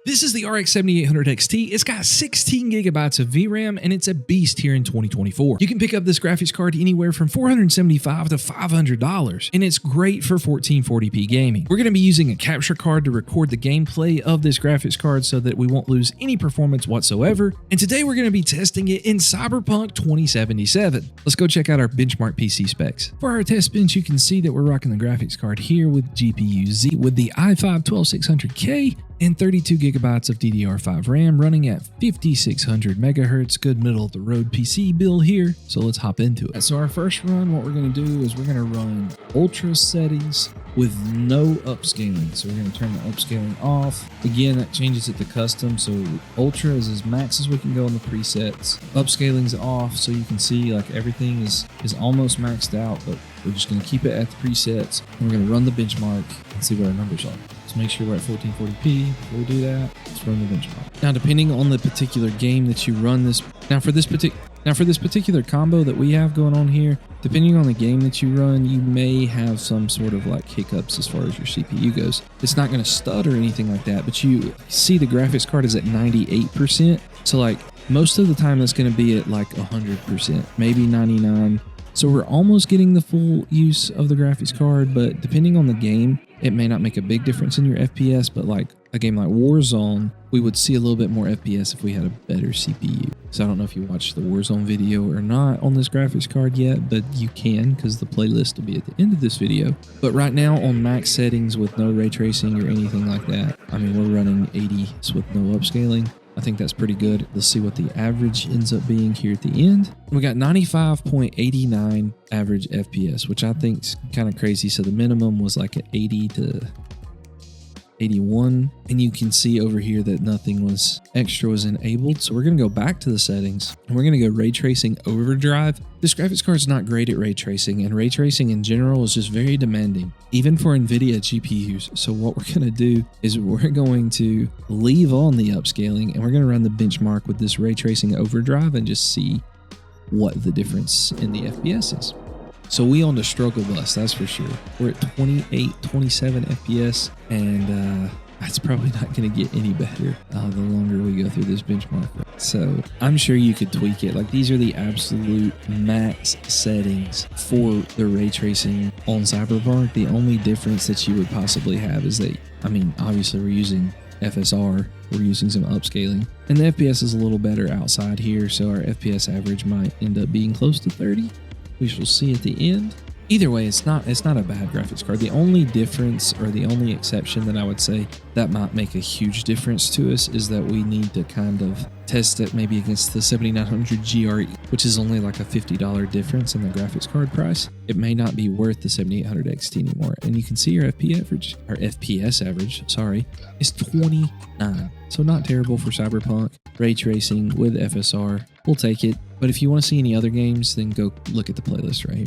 This is the RX 7800 XT. It's got 16 gigabytes of VRAM and it's a beast here in 2024. You can pick up this graphics card anywhere from $475 to $500 and it's great for 1440p gaming. We're going to be using a capture card to record the gameplay of this graphics card so that we won't lose any performance whatsoever. And today we're going to be testing it in CyberPunk 2077. Let's go check out our benchmark PC specs. For our test bench, you can see that we're rocking the graphics card here with GPU Z with the i5-12600K and 32 gigabytes of DDR5 RAM running at 5600 megahertz, good middle of the road PC build here. So let's hop into it. So our first run, what we're going to do is we're going to run ultra settings with no upscaling. So we're going to turn the upscaling off. Again, that changes it to custom. So ultra is as max as we can go on the presets. Upscaling's off, so you can see like everything is almost maxed out, but we're just going to keep it at the presets. And we're going to run the benchmark and see what our numbers are. So make sure we're at 1440p. Before we do that, let's run the benchmark. Now, depending on the particular game that you run this, for this particular combo that we have going on here, depending on the game that you run, you may have some sort of like hiccups as far as your CPU goes. It's not going to stud or anything like that, but you see the graphics card is at 98%. So like most of the time that's going to be at like 100%, maybe 99. So we're almost getting the full use of the graphics card, but depending on the game, it may not make a big difference in your FPS, but like a game like Warzone, we would see a little bit more FPS if we had a better CPU. So I don't know if you watched the Warzone video or not on this graphics card yet, but you can because the playlist will be at the end of this video. But right now on max settings with no ray tracing or anything like that, I mean, we're running 80s with no upscaling. I think that's pretty good. Let's see what the average ends up being here at the end. We got 95.89 average FPS, which I think is kind of crazy. So the minimum was like an 80 to 81. And you can see over here that nothing was extra was enabled. So we're going to go back to the settings and we're going to go ray tracing overdrive. This graphics card is not great at ray tracing, and ray tracing in general is just very demanding, even for NVIDIA GPUs. So what we're going to do is we're going to leave on the upscaling and we're going to run the benchmark with this ray tracing overdrive and just see what the difference in the FPS is. So we on the struggle bus, that's for sure. We're at 28, 27 FPS, and it's probably not going to get any better the longer we go through this benchmark. So I'm sure you could tweak it. Like these are the absolute max settings for the ray tracing on CyberPunk. The only difference that you would possibly have is that, I mean, obviously we're using FSR, we're using some upscaling, and the FPS is a little better outside here. So our FPS average might end up being close to 30. We shall see at the end. Either way, it's not a bad graphics card. The only difference or the only exception that I would say that might make a huge difference to us is that we need to kind of test it maybe against the 7900 GRE, which is only like a $50 difference in the graphics card price. It may not be worth the 7800 XT anymore. And you can see our FPS average, is 29. So not terrible for CyberPunk. Ray tracing with FSR, we'll take it. But if you want to see any other games, then go look at the playlist right here.